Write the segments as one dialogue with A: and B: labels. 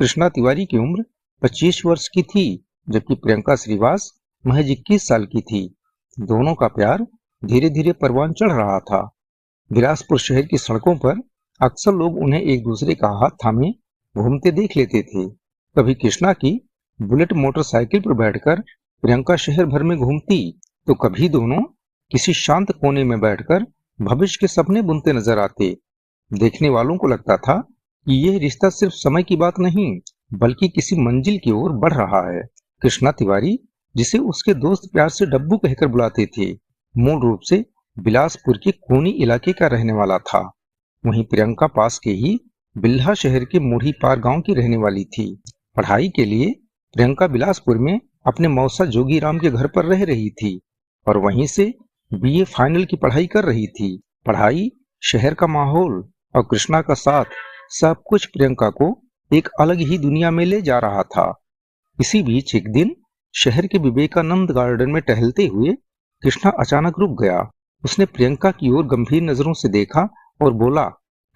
A: कृष्णा तिवारी की उम्र 25 वर्ष की थी, जबकि प्रियंका श्रीवास महज 21 साल की थी। दोनों का प्यार धीरे धीरे परवान चढ़ रहा था। बिलासपुर शहर की सड़कों पर अक्सर लोग उन्हें एक दूसरे का हाथ थामे घूमते देख लेते थे। कभी कृष्णा की बुलेट मोटरसाइकिल पर बैठकर प्रियंका शहर भर में घूमती, तो कभी दोनों किसी शांत कोने में बैठकर भविष्य के सपने बुनते नजर आते। देखने वालों को लगता था कि यह रिश्ता सिर्फ समय की बात नहीं, बल्कि किसी मंजिल की ओर बढ़ रहा है। कृष्णा तिवारी, जिसे उसके दोस्त प्यार से डब्बू कहकर बुलाते थे, मूल रूप से बिलासपुर के कोनी इलाके का रहने वाला था। वहीं प्रियंका पास के ही बिल्हा शहर के मुढ़ी पार गांव की रहने वाली थी। पढ़ाई के लिए प्रियंका बिलासपुर में अपने मौसा जोगीराम के घर पर रह रही थी और वहीं से बीए फाइनल की पढ़ाई कर रही थी। पढ़ाई, शहर का माहौल और कृष्णा का साथ, सब कुछ प्रियंका को एक अलग ही दुनिया में ले जा रहा था। इसी बीच एक दिन शहर के विवेकानंद गार्डन में टहलते हुए कृष्णा अचानक रुक गया। उसने प्रियंका की ओर गंभीर नजरों से देखा और बोला,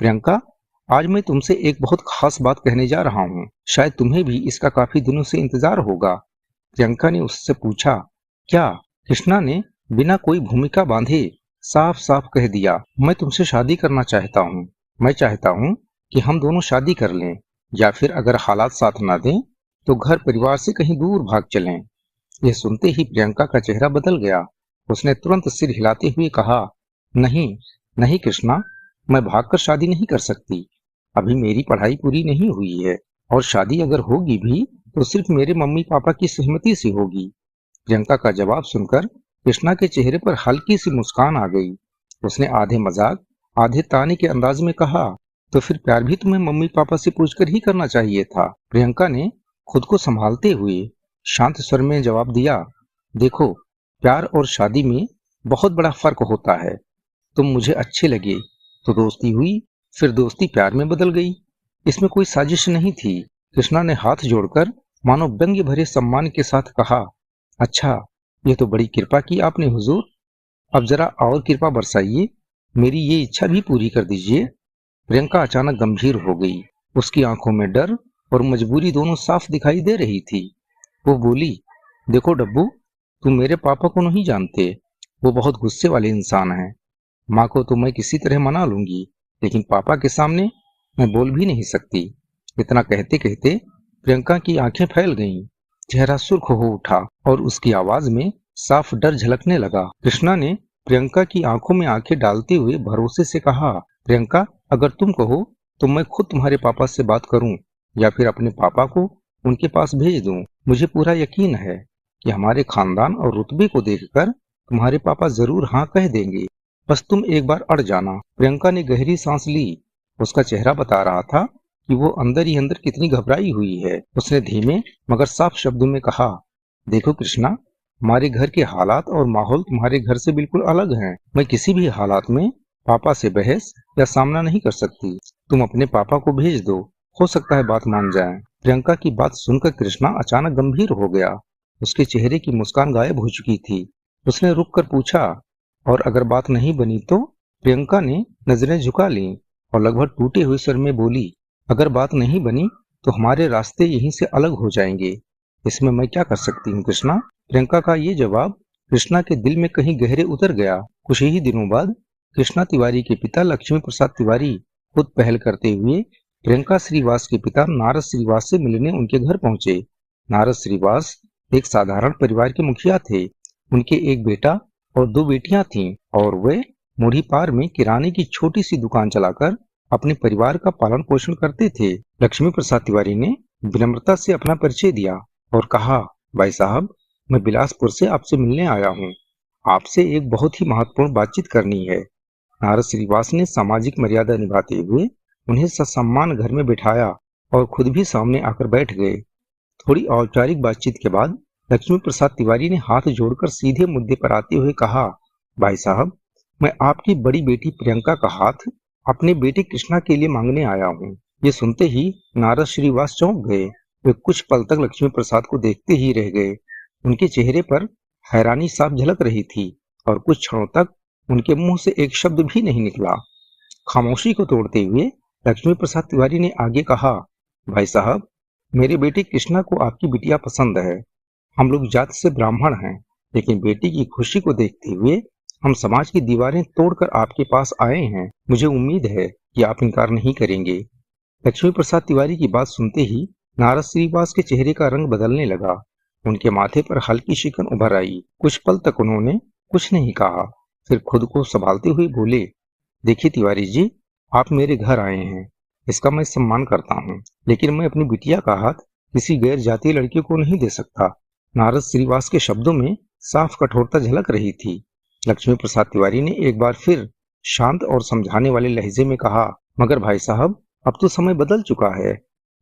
A: प्रियंका, आज मैं तुमसे एक बहुत खास बात कहने जा रहा हूँ। शायद तुम्हें भी इसका काफी दिनों से इंतजार होगा। प्रियंका ने उससे पूछा, क्या? कृष्णा ने बिना कोई भूमिका बांधे साफ साफ कह दिया, मैं तुमसे शादी करना चाहता हूँ। मैं चाहता हूँ कि हम दोनों शादी कर लें, या फिर अगर हालात साथ ना दें तो घर परिवार से कहीं दूर भाग चलें। यह सुनते ही प्रियंका का चेहरा बदल गया। उसने तुरंत सिर हिलाते हुए कहा, नहीं नहीं कृष्णा, मैं भागकर शादी नहीं कर सकती। अभी मेरी पढ़ाई पूरी नहीं हुई है, और शादी अगर होगी भी तो सिर्फ मेरे मम्मी पापा की सहमति से होगी। प्रियंका का जवाब सुनकर कृष्णा के चेहरे पर हल्की सी मुस्कान आ गई। उसने आधे मजाक आधे ताने के अंदाज में कहा, तो फिर प्यार भी तुम्हें मम्मी पापा से पूछकर ही करना चाहिए था। प्रियंका ने खुद को संभालते हुए शांत स्वर में जवाब दिया, देखो, प्यार और शादी में बहुत बड़ा फर्क होता है। तुम मुझे अच्छे लगे तो दोस्ती हुई, फिर दोस्ती प्यार में बदल गई। इसमें कोई साजिश नहीं थी। कृष्णा ने हाथ जोड़कर मानो व्यंग्य भरे सम्मान के साथ कहा, अच्छा, ये तो बड़ी कृपा की आपने हुजूर। अब जरा और कृपा बरसाइए, मेरी ये इच्छा भी पूरी कर दीजिए। प्रियंका अचानक गंभीर हो गई। उसकी आंखों में डर और मजबूरी दोनों साफ दिखाई दे रही थी। वो बोली, देखो डब्बू, तुम मेरे पापा को नहीं जानते। वो बहुत गुस्से वाले इंसान हैं। माँ को तो मैं किसी तरह मना लूंगी, लेकिन पापा के सामने मैं बोल भी नहीं सकती। इतना कहते कहते प्रियंका की आंखें फैल गईं, चेहरा सुर्ख हो उठा और उसकी आवाज में साफ डर झलकने लगा। कृष्णा ने प्रियंका की आंखों में आंखें डालते हुए भरोसे से कहा, प्रियंका, अगर तुम कहो तो मैं खुद तुम्हारे पापा से बात करूं, या फिर अपने पापा को उनके पास भेज दूं। मुझे पूरा यकीन है कि हमारे खानदान और रुतबे को देखकर तुम्हारे पापा जरूर हाँ कह देंगे। बस तुम एक बार अड़ जाना। प्रियंका ने गहरी सांस ली। उसका चेहरा बता रहा था कि वो अंदर ही अंदर कितनी घबराई हुई है। उसने धीमे मगर साफ शब्दों में कहा, देखो कृष्णा, हमारे घर के हालात और माहौल तुम्हारे घर से बिल्कुल अलग हैं। मैं किसी भी हालात में पापा से बहस या सामना नहीं कर सकती। तुम अपने पापा को भेज दो, हो सकता है बात मान जाए। प्रियंका की बात सुनकर कृष्णा अचानक गंभीर हो गया। उसके चेहरे की मुस्कान गायब हो चुकी थी। उसने रुक कर पूछा, और अगर बात नहीं बनी तो? प्रियंका ने नजरें झुका ली और लगभग टूटे हुए स्वर में बोली, अगर बात नहीं बनी तो हमारे रास्ते यहीं से अलग हो जाएंगे। इसमें मैं क्या कर सकती हूँ कृष्णा? प्रियंका का ये जवाब कृष्णा के दिल में कहीं गहरे उतर गया। कुछ ही दिनों बाद कृष्णा तिवारी के पिता लक्ष्मी प्रसाद तिवारी खुद पहल करते हुए प्रियंका श्रीवास के पिता नारद श्रीवास से मिलने उनके घर पहुंचे। नारद श्रीवास एक साधारण परिवार के मुखिया थे। उनके एक बेटा और दो बेटियां थीं, और वे मुढ़ी पार में किराने की छोटी सी दुकान चलाकर अपने परिवार का पालन पोषण करते थे। लक्ष्मी प्रसाद तिवारी ने विनम्रता से अपना परिचय दिया और कहा, भाई साहब, मैं बिलासपुर से आपसे मिलने आया हूँ। आपसे एक बहुत ही महत्वपूर्ण बातचीत करनी है। नारद श्रीवास ने सामाजिक मर्यादा निभाते हुए उन्हें ससम्मान घर में बिठाया और खुद भी सामने आकर बैठ गए। थोड़ी औपचारिक बातचीत के बाद लक्ष्मी प्रसाद तिवारी ने हाथ जोड़कर सीधे मुद्दे पर आते हुए कहा, भाई साहब, मैं आपकी बड़ी बेटी प्रियंका का हाथ अपने बेटे कृष्णा के लिए मांगने आया हूँ। ये सुनते ही नारद श्रीवास चौंक गए। वे कुछ पल तक लक्ष्मी प्रसाद को देखते ही रह गए। उनके चेहरे पर हैरानी साफ झलक रही थी और कुछ क्षणों तक उनके मुंह से एक शब्द भी नहीं निकला। खामोशी को तोड़ते हुए लक्ष्मी प्रसाद तिवारी ने आगे कहा, भाई साहब, मेरे बेटे कृष्णा को आपकी बिटिया पसंद है। हम लोग जात से ब्राह्मण हैं, लेकिन बेटी की खुशी को देखते हुए हम समाज की दीवारें तोड़कर आपके पास आए हैं। मुझे उम्मीद है कि आप इनकार नहीं करेंगे। लक्ष्मी प्रसाद तिवारी की बात सुनते ही नारद श्रीवास के चेहरे का रंग बदलने लगा। उनके माथे पर हल्की शिकन उभर आई। कुछ पल तक उन्होंने कुछ नहीं कहा, फिर खुद को संभालते हुए बोले, देखिए तिवारी जी, आप मेरे घर आए हैं, इसका मैं सम्मान करता हूँ, लेकिन मैं अपनी बिटिया का हाथ किसी गैर जातीय लड़के को नहीं दे सकता। नारद श्रीवास के शब्दों में साफ कठोरता झलक रही थी। लक्ष्मी प्रसाद तिवारी ने एक बार फिर शांत और समझाने वाले लहजे में कहा, मगर भाई साहब, अब तो समय बदल चुका है।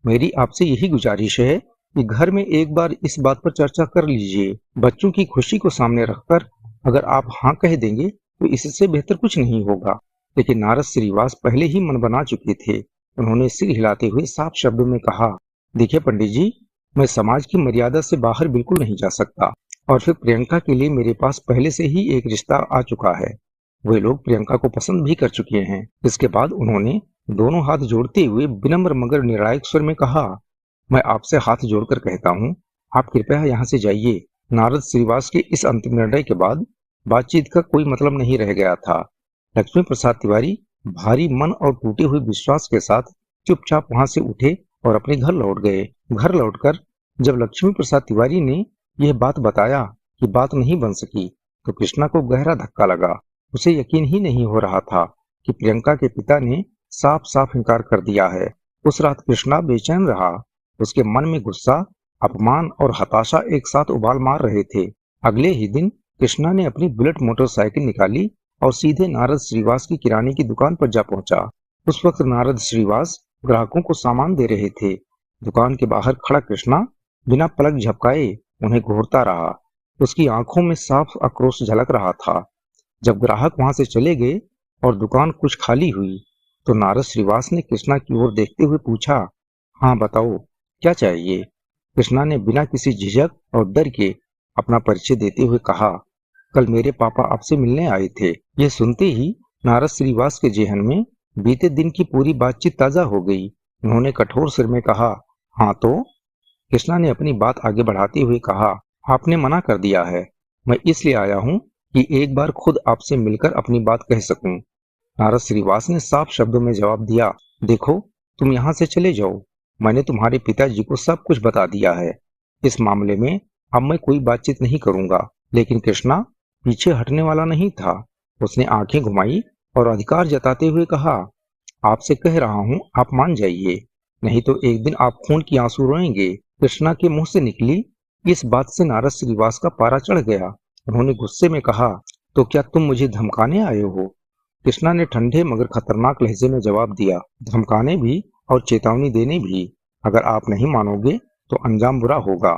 A: मेरी आपसे यही गुजारिश है कि घर में एक बार इस बात पर चर्चा कर लीजिए। बच्चों की खुशी को सामने रखकर अगर आप हाँ कह देंगे तो इससे बेहतर कुछ नहीं होगा। लेकिन नारद श्रीवास पहले ही मन बना चुके थे। उन्होंने सिर हिलाते हुए साफ शब्दों में कहा, देखिए पंडित जी, मैं समाज की मर्यादा से बाहर बिल्कुल नहीं जा सकता, और फिर प्रियंका के लिए मेरे पास पहले से ही एक रिश्ता आ चुका है। वे लोग प्रियंका को पसंद भी कर चुके हैं। इसके बाद उन्होंने दोनों हाथ जोड़ते हुए विनम्र मगर निर्णायक स्वर में कहा, मैं आपसे हाथ जोड़कर कहता हूँ, आप कृपया यहाँ से जाइए। नारद श्रीवास के इस अंतिम निर्णय के बाद बातचीत का कोई मतलब नहीं रह गया था। लक्ष्मी प्रसाद तिवारी भारी मन और टूटे हुए विश्वास के साथ चुपचाप वहां से उठे और अपने घर लौट गए। घर लौटकर जब लक्ष्मी प्रसाद तिवारी ने यह बात बताया कि बात नहीं बन सकी, तो कृष्णा को गहरा धक्का लगा। उसे यकीन ही नहीं हो रहा था कि प्रियंका के पिता ने साफ साफ इनकार कर दिया है। उस रात कृष्णा बेचैन रहा। उसके मन में गुस्सा, अपमान और हताशा एक साथ उबाल मार रहे थे। अगले ही दिन कृष्णा ने अपनी बुलेट मोटरसाइकिल निकाली और सीधे नारद श्रीवास की किराने की दुकान पर जा पहुंचा। उस वक्त नारद श्रीवास ग्राहकों को सामान दे रहे थे। दुकान के बाहर खड़ा कृष्णा बिना पलक झपकाए उन्हें घूरता रहा। उसकी आंखों में साफ आक्रोश झलक रहा था। जब ग्राहक वहां से चले गए और दुकान कुछ खाली हुई, तो नारद श्रीवास ने कृष्णा की ओर देखते हुए पूछा, हाँ बताओ, क्या चाहिए? कृष्णा ने बिना किसी झिझक और डर के अपना परिचय देते हुए कहा, कल मेरे पापा आपसे मिलने आए थे। यह सुनते ही नारद श्रीवास के जेहन में बीते दिन की पूरी बातचीत ताजा हो गई। उन्होंने कठोर सिर में कहा, हाँ तो? कृष्णा ने अपनी बात आगे बढ़ाते हुए कहा, आपने मना कर दिया है। मैं इसलिए आया हूँ कि एक बार खुद आपसे मिलकर अपनी बात कह सकूं। नारद श्रीवास ने साफ शब्दों में जवाब दिया, देखो, तुम यहाँ से चले जाओ। मैंने तुम्हारे पिताजी को सब कुछ बता दिया है। इस मामले में अब मैं कोई बातचीत नहीं करूंगा। लेकिन कृष्णा पीछे हटने वाला नहीं था। उसने आंखें घुमाई और अधिकार जताते हुए कहा, आपसे कह रहा हूँ, आप मान जाइए, नहीं तो एक दिन आप खून की आंसू रोएंगे। कृष्णा के मुंह से निकली इस बात से नारद श्रीवास का पारा चढ़ गया। उन्होंने गुस्से में कहा, तो क्या तुम मुझे धमकाने आए हो? कृष्णा ने ठंडे मगर खतरनाक लहजे में जवाब दिया, धमकाने भी और चेतावनी देने भी। अगर आप नहीं मानोगे तो अंजाम बुरा होगा।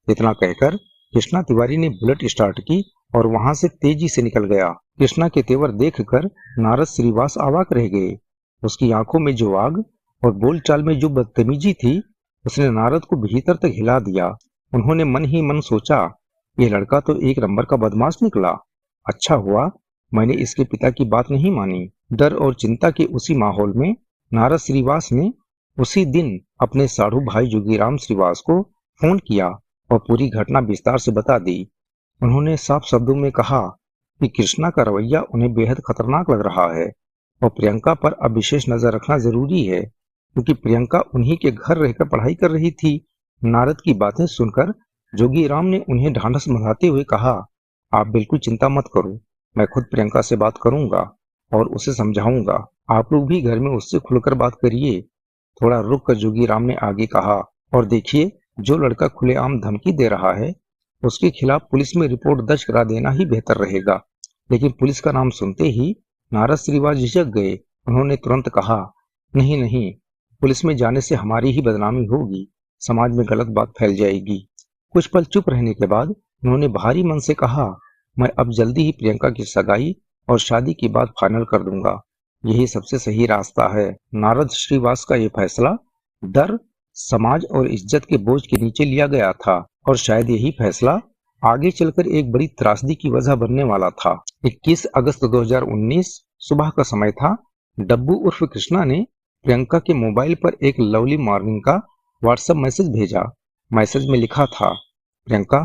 A: इतना कहकर कृष्णा तिवारी ने बुलेट स्टार्ट की और वहां से तेजी से निकल गया। कृष्णा के तेवर देखकर नारद श्रीवास अवाक रह गए। उसकी आंखों में जो आग और बोलचाल में जो बदतमीजी थी, उसने नारद को भीतर तक हिला दिया। उन्होंने मन ही मन सोचा, ये लड़का तो एक नंबर का बदमाश निकला। अच्छा हुआ मैंने इसके पिता की बात नहीं मानी। डर और चिंता के उसी माहौल में नारद श्रीवास ने उसी दिन अपने साढ़ू भाई जोगीराम श्रीवास को फोन किया और पूरी घटना विस्तार से बता दी। उन्होंने साफ शब्दों में कहा कि कृष्णा का रवैया उन्हें बेहद खतरनाक लग रहा है और प्रियंका पर अब विशेष नजर रखना जरूरी है, क्योंकि प्रियंका उन्हीं के घर रहकर पढ़ाई कर रही थी। नारद की बातें सुनकर जोगीराम ने उन्हें ढांढस बंधाते हुए कहा, आप बिल्कुल चिंता मत करो, मैं खुद प्रियंका से बात करूंगा और उसे समझाऊंगा। आप लोग भी घर में उससे खुलकर बात करिए। थोड़ा रुक कर जोगीराम ने आगे कहा, और देखिए, जो लड़का खुलेआम धमकी दे रहा है उसके खिलाफ पुलिस में रिपोर्ट दर्ज करा देना ही बेहतर रहेगा। लेकिन पुलिस का नाम सुनते ही नारद श्रीवास झिझक गए। उन्होंने तुरंत कहा, नहीं नहीं, पुलिस में जाने से हमारी ही बदनामी होगी, समाज में गलत बात फैल जाएगी। कुछ पल चुप रहने के बाद उन्होंने भारी मन से कहा, मैं अब जल्दी ही प्रियंका की सगाई और शादी की बात फाइनल कर दूंगा। यही सबसे सही रास्ता है। नारद श्रीवास का यह फैसला डर, समाज और इज्जत के बोझ के नीचे लिया गया था, और शायद यही फैसला आगे चलकर एक बड़ी त्रासदी की वजह बनने वाला था। 21 अगस्त 2019 सुबह का समय था। डब्बू उर्फ कृष्णा ने प्रियंका के मोबाइल पर एक लवली मॉर्निंग का व्हाट्सएप मैसेज भेजा। मैसेज में लिखा था, प्रियंका,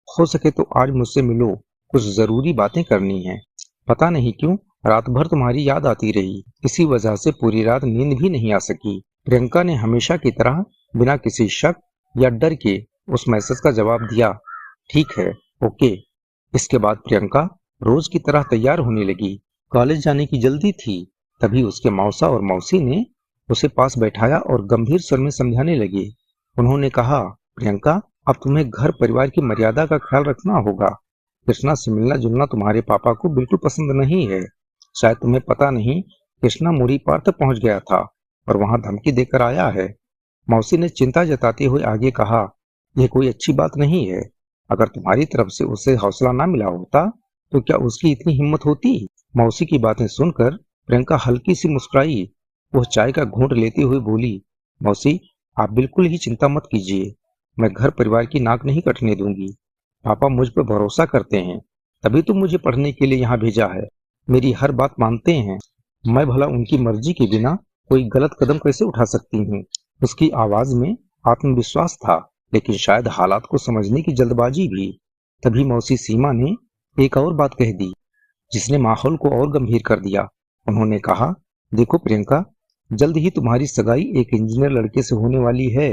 A: हो सके तो आज मुझसे मिलो, कुछ जरूरी बातें करनी है। पता नहीं क्यों रात भर तुम्हारी याद आती रही, इसी वजह से पूरी रात नींद भी नहीं आ सकी। प्रियंका ने हमेशा की तरह बिना किसी शक या डर के उस मैसेज का जवाब दिया, ठीक है, ओके। इसके बाद प्रियंका रोज की तरह तैयार होने लगी। कॉलेज जाने की जल्दी थी। तभी उसके मौसा और मौसी ने उसे पास बैठाया और गंभीर स्वर में समझाने लगे। उन्होंने कहा, प्रियंका, अब तुम्हें घर परिवार की मर्यादा का ख्याल रखना होगा। कृष्णा से मिलना जुलना तुम्हारे पापा को बिल्कुल पसंद नहीं है। शायद तुम्हें पता नहीं, कृष्णा मुड़ी पार तक पहुंच गया था और वहां धमकी देकर आया है। मौसी ने चिंता जताते हुए आगे कहा, यह कोई अच्छी बात नहीं है। अगर तुम्हारी तरफ से उसे हौसला ना मिला होता तो क्या उसकी इतनी हिम्मत होती। मौसी की बातें सुनकर प्रियंका हल्की सी मुस्कुराई। वह चाय का घूंट लेते हुए बोली, मौसी, आप बिल्कुल ही चिंता मत कीजिए। मैं घर परिवार की नाक नहीं कटने दूंगी। पापा मुझ पर भरोसा करते हैं, तभी तो मुझे पढ़ने के लिए यहाँ भेजा है। मेरी हर बात मानते हैं। मैं भला उनकी मर्जी के बिना कोई गलत कदम कैसे उठा सकती हूँ। उसकी आवाज में आत्मविश्वास था, लेकिन शायद हालात को समझने की जल्दबाजी भी। तभी मौसी सीमा ने एक और बात कह दी, जिसने माहौल को और गंभीर कर दिया। उन्होंने कहा, देखो प्रियंका, जल्द ही तुम्हारी सगाई एक इंजीनियर लड़के से होने वाली है,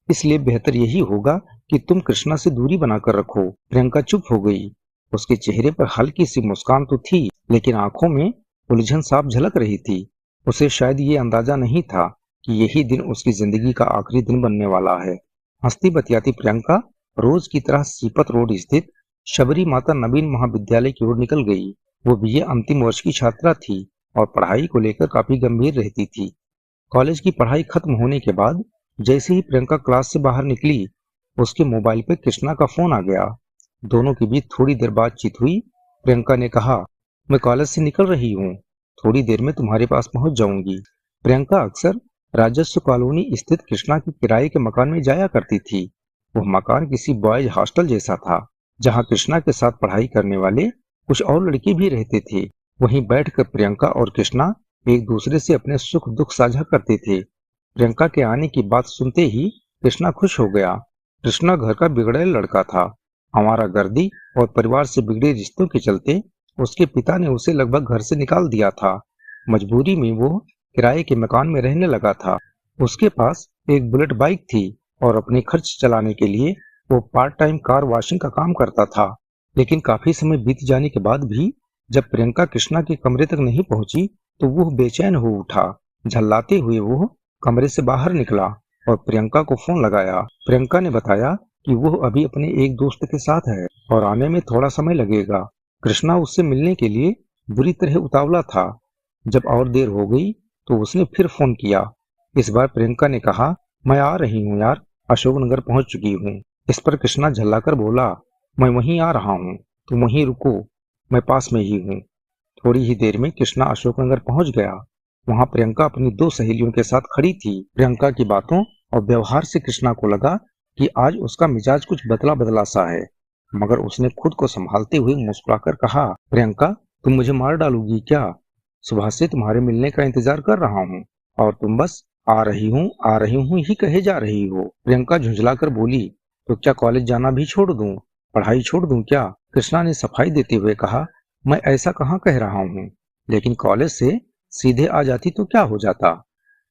A: इसलिए बेहतर यही होगा कि तुम कृष्णा से दूरी बनाकर रखो। प्रियंका चुप हो गई। उसके चेहरे पर हल्की सी मुस्कान तो थी, लेकिन आंखों में उलझन साफ झलक रही थी। उसे शायद ये अंदाजा नहीं था कि यही दिन उसकी जिंदगी का आखिरी दिन बनने वाला है। हंसती बतियाती प्रियंका रोज की तरह सीपत रोड स्थित शबरी माता नवीन महाविद्यालय की ओर निकल गई। वो बीए अंतिम वर्ष की छात्रा थी और पढ़ाई को लेकर काफी गंभीर रहती थी। कॉलेज की पढ़ाई खत्म होने के बाद जैसे ही प्रियंका क्लास से बाहर निकली, उसके मोबाइल पे कृष्णा का फोन आ गया। दोनों के बीच थोड़ी देर बातचीत हुई। प्रियंका ने कहा, मैं कॉलेज से निकल रही हूँ, थोड़ी देर में तुम्हारे पास पहुंच जाऊंगी। प्रियंका अक्सर राजस्व कॉलोनी स्थित कृष्णा के किराए के मकान में जाया करती थी। वह मकान किसी बॉयज हॉस्टल जैसा था, जहां कृष्णा के साथ पढ़ाई करने वाले कुछ और लड़के भी रहते थे। वहीं बैठकर प्रियंका और कृष्णा एक दूसरे से अपने सुख दुख साझा करते थे। प्रियंका के आने की बात सुनते ही कृष्णा खुश हो गया। कृष्णा घर का बिगड़ेल लड़का था। हमारा गर्दी और परिवार से बिगड़े रिश्तों के चलते उसके पिता ने उसे लगभग घर से निकाल दिया था। मजबूरी में वो किराए के मकान में रहने लगा था। उसके पास एक बुलेट बाइक थी और अपने खर्च चलाने के लिए वो पार्ट टाइम कार वॉशिंग का काम करता था। लेकिन काफी समय बीत जाने के बाद भी जब प्रियंका कृष्णा के कमरे तक नहीं पहुंची तो वो बेचैन हो उठा। झल्लाते हुए वो कमरे से बाहर निकला और प्रियंका को फोन लगाया। प्रियंका ने बताया कि वो अभी अपने एक दोस्त के साथ है और आने में थोड़ा समय लगेगा। कृष्णा उससे मिलने के लिए बुरी तरह उतावला था। जब और देर हो गई तो उसने फिर फोन किया। इस बार प्रियंका ने कहा, मैं आ रही हूँ यार, अशोकनगर पहुंच चुकी हूँ। इस पर कृष्णा झल्लाकर बोला, मैं वहीं आ रहा हूँ, तुम वहीं रुको, मैं पास में ही हूँ। थोड़ी ही देर में कृष्णा अशोकनगर पहुंच गया। वहां प्रियंका अपनी दो सहेलियों के साथ खड़ी थी। प्रियंका की बातों और व्यवहार से कृष्णा को लगा कि आज उसका मिजाज कुछ बदला बदला सा है, मगर उसने खुद को संभालते हुए मुस्कुराकर कहा, प्रियंका, तुम मुझे मार डालोगी क्या? सुबह से तुम्हारे मिलने का इंतजार कर रहा हूँ और तुम बस आ रही हूँ ही कहे जा रही हो। प्रियंका झुंझलाकर बोली, तो क्या कॉलेज जाना भी छोड़ दूं, पढ़ाई छोड़ दूं क्या? कृष्णा ने सफाई देते हुए कहा, मैं ऐसा कहाँ कह रहा हूँ, लेकिन कॉलेज से सीधे आ जाती तो क्या हो जाता।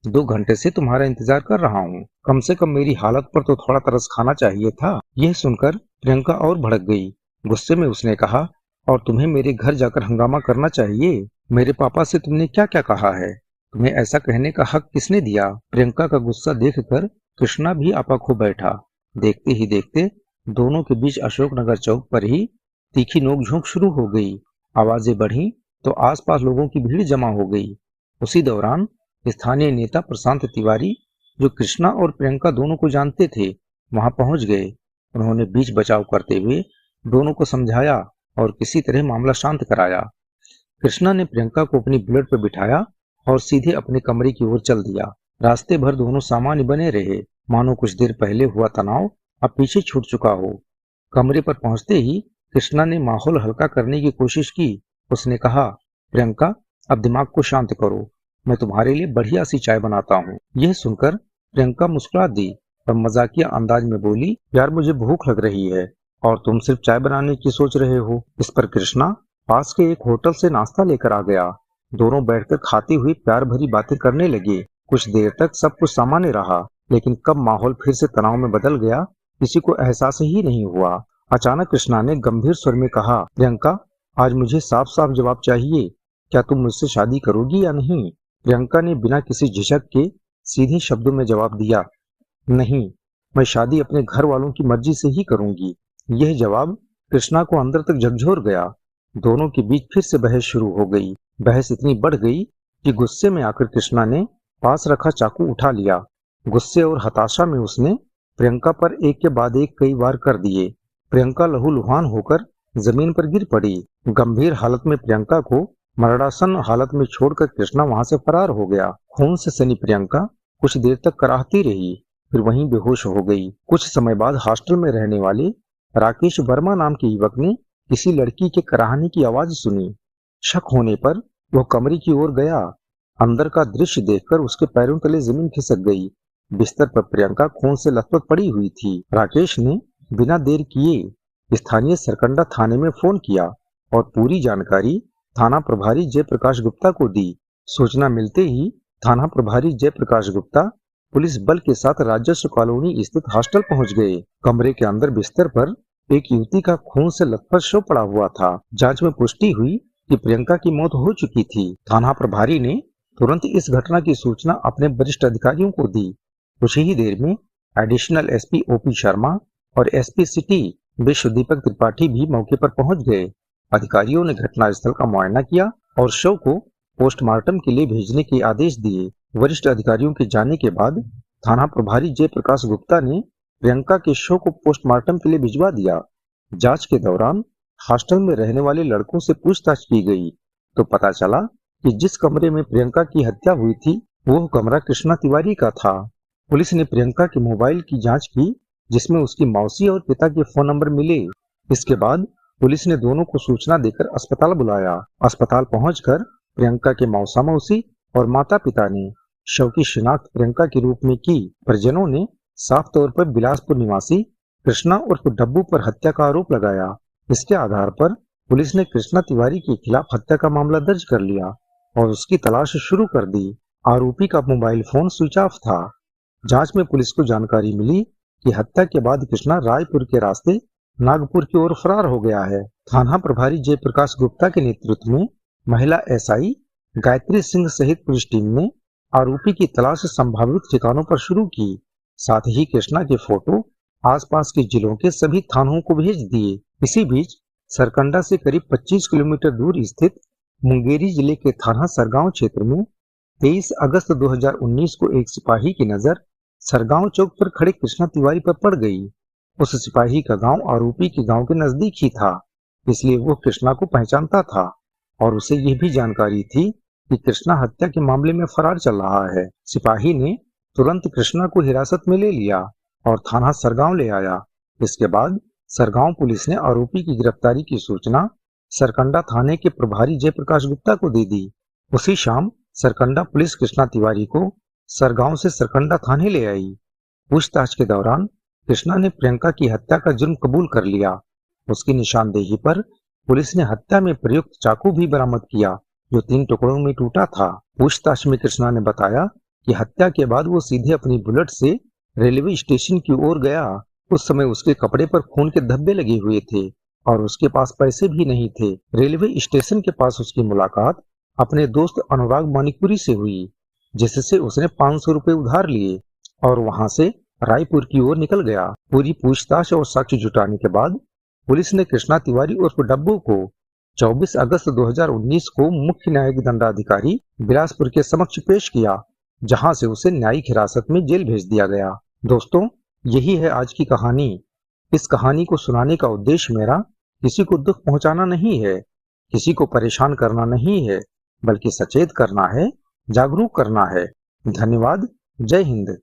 A: 2 घंटे से तुम्हारा इंतजार कर रहा हूँ, कम से कम मेरी हालत पर तो थोड़ा तरस खाना चाहिए था। यह सुनकर प्रियंका और भड़क गई। गुस्से में उसने कहा, और तुम्हें मेरे घर जाकर हंगामा करना चाहिए? मेरे पापा से तुमने क्या क्या कहा है? तुम्हें ऐसा कहने का हक किसने दिया? प्रियंका का गुस्सा देखकर कृष्णा भी आपा खो बैठा। देखते ही देखते दोनों के बीच अशोकनगर चौक पर ही तीखी नोकझोंक शुरू हो गई। आवाजें बढ़ी तो आसपास लोगों की भीड़ जमा हो गई। उसी दौरान स्थानीय नेता प्रशांत तिवारी, जो कृष्णा और प्रियंका दोनों को जानते थे, वहां पहुंच गए। उन्होंने बीच बचाव करते हुए दोनों को समझाया और किसी तरह मामला शांत कराया। कृष्णा ने प्रियंका को अपनी बुलेट पर बिठाया और सीधे अपने कमरे की ओर चल दिया। रास्ते भर दोनों सामान्य बने रहे, मानो कुछ देर पहले हुआ तनाव अब पीछे छूट चुका हो। कमरे पर पहुंचते ही कृष्णा ने माहौल हल्का करने की कोशिश की। उसने कहा, प्रियंका, अब दिमाग को शांत करो, मैं तुम्हारे लिए बढ़िया सी चाय बनाता हूँ। यह सुनकर प्रियंका मुस्कुरा दी। और मजाकिया अंदाज में बोली, यार मुझे भूख लग रही है और तुम सिर्फ चाय बनाने की सोच रहे हो। इस पर कृष्णा पास के एक होटल से नाश्ता लेकर आ गया। दोनों बैठकर खाती हुई प्यार भरी बातें करने लगे। कुछ देर तक सब कुछ सामान्य रहा, लेकिन कब माहौल फिर से तनाव में बदल गया, किसी को एहसास ही नहीं हुआ। अचानक कृष्णा ने गंभीर स्वर में कहा, प्रियंका, आज मुझे साफ साफ जवाब चाहिए। क्या तुम मुझसे शादी करोगी या नहीं? प्रियंका ने बिना किसी झिझक के सीधे शब्दों में जवाब दिया, नहीं, मैं शादी अपने घर वालों की मर्जी से ही करूंगी। यह जवाब कृष्णा को अंदर तक झकझोर गया। दोनों के बीच फिर से बहस शुरू हो गई। बहस इतनी बढ़ गई कि गुस्से में आकर कृष्णा ने पास रखा चाकू उठा लिया। गुस्से और हताशा में उसने प्रियंका पर एक के बाद एक कई वार कर दिए। प्रियंका लहूलुहान होकर जमीन पर गिर पड़ी। गंभीर हालत में प्रियंका को मरणासन हालत में छोड़कर कृष्णा वहां से फरार हो गया। खून से सनी प्रियंका कुछ देर तक कराहती रही, फिर वहीं बेहोश हो गई। कुछ समय बाद हॉस्टल में रहने वाले राकेश वर्मा नाम के युवक ने किसी लड़की के कराहने की आवाज सुनी। शक होने पर वह कमरे की ओर गया। अंदर का दृश्य देखकर उसके पैरों तले जमीन खिसक गई। बिस्तर पर प्रियंका खून से लथपथ पड़ी हुई थी। राकेश ने बिना देर किए स्थानीय सरकंडा थाने में फोन किया और पूरी जानकारी थाना प्रभारी जयप्रकाश गुप्ता को दी। सूचना मिलते ही थाना प्रभारी जयप्रकाश गुप्ता पुलिस बल के साथ राजस्व कॉलोनी स्थित हॉस्टल पहुंच गए। कमरे के अंदर बिस्तर पर एक युवती का खून से लथपथ शव पड़ा हुआ था। जांच में पुष्टि हुई कि प्रियंका की मौत हो चुकी थी। थाना प्रभारी ने तुरंत इस घटना की सूचना अपने वरिष्ठ अधिकारियों को दी। कुछ ही देर में एडिशनल एसपी ओपी शर्मा और एसपी सिटी विश्व दीपक त्रिपाठी भी मौके पर पहुंच गए। अधिकारियों ने घटनास्थल का मुआयना किया और शव को पोस्टमार्टम के लिए भेजने के आदेश दिए। वरिष्ठ अधिकारियों के जाने के बाद थाना प्रभारी जयप्रकाश गुप्ता ने प्रियंका के शव को पोस्टमार्टम के लिए भिजवा दिया। जांच के दौरान हॉस्टल में रहने वाले लड़कों से पूछताछ की गई तो पता चला कि जिस कमरे में प्रियंका की हत्या हुई थी वो कमरा कृष्णा तिवारी का था। पुलिस ने प्रियंका के मोबाइल की जांच की, जिसमें उसकी मौसी और पिता के फोन नंबर मिले। इसके बाद पुलिस ने दोनों को सूचना देकर अस्पताल बुलाया। अस्पताल पहुंचकर प्रियंका के मौसा मौसी और माता पिता ने शव की शिनाख्त प्रियंका के रूप में की। परिजनों ने साफ तौर पर बिलासपुर निवासी कृष्णा उर्फ डब्बू पर हत्या का आरोप लगाया। इसके आधार पर पुलिस ने कृष्णा तिवारी के खिलाफ हत्या का मामला दर्ज कर लिया और उसकी तलाश शुरू कर दी। आरोपी का मोबाइल फोन स्विच ऑफ था। जांच में पुलिस को जानकारी मिली कि हत्या के बाद कृष्णा रायपुर के रास्ते नागपुर की ओर फरार हो गया है। थाना प्रभारी जयप्रकाश गुप्ता के नेतृत्व में महिला एसआई गायत्री सिंह सहित पुलिस टीम ने आरोपी की तलाश संभावित ठिकानों पर शुरू की। साथ ही कृष्णा के फोटो आसपास के जिलों के सभी थानों को भेज दिए। इसी बीच सरकंडा से करीब 25 किलोमीटर दूर स्थित मुंगेरी जिले के थाना सरगांव क्षेत्र में 23 अगस्त 2019 को एक सिपाही की नजर सरगांव चौक पर खड़े कृष्णा तिवारी पर पड़ गई। उस सिपाही का गांव आरोपी के गांव के नजदीक ही था, इसलिए वो कृष्णा को पहचानता था और उसे यह भी जानकारी थी कि कृष्णा हत्या के मामले में फरार चल रहा है। सिपाही ने तुरंत कृष्णा को हिरासत में ले लिया और थाना सरगांव ले आया। इसके बाद सरगांव पुलिस ने आरोपी की गिरफ्तारी की सूचना सरकंडा थाने के प्रभारी जयप्रकाश गुप्ता को दे दी। उसी शाम सरकंडा पुलिस कृष्णा तिवारी को सरगांव से सरकंडा थाने ले आई। पूछताछ के दौरान कृष्णा ने प्रियंका की हत्या का जुर्म कबूल कर लिया। उसकी निशानदेही पर पुलिस ने हत्या में प्रयुक्त चाकू भी बरामद किया, जो 3 टुकड़ों में टूटा था। पूछताछ में कृष्णा ने बताया कि हत्या के बाद वो सीधे अपनी बुलेट से रेलवे स्टेशन की ओर गया। उस समय उसके कपड़े पर खून के धब्बे लगे हुए थे और उसके पास पैसे भी नहीं थे। रेलवे स्टेशन के पास उसकी मुलाकात अपने दोस्त अनुराग मानिकपुरी से हुई, जिससे उसने 500 रुपए उधार लिए और वहां से रायपुर की ओर निकल गया। पूरी पूछताछ और साक्ष्य जुटाने के बाद पुलिस ने कृष्णा तिवारी उर्फ डब्बू को 24 अगस्त 2019 को मुख्य न्यायिक दंडाधिकारी बिलासपुर के समक्ष पेश किया, जहां से उसे न्यायिक हिरासत में जेल भेज दिया गया। दोस्तों, यही है आज की कहानी। इस कहानी को सुनाने का उद्देश्य मेरा किसी को दुख पहुंचाना नहीं है, किसी को परेशान करना नहीं है, बल्कि सचेत करना है, जागरूक करना है। धन्यवाद। जय हिंद।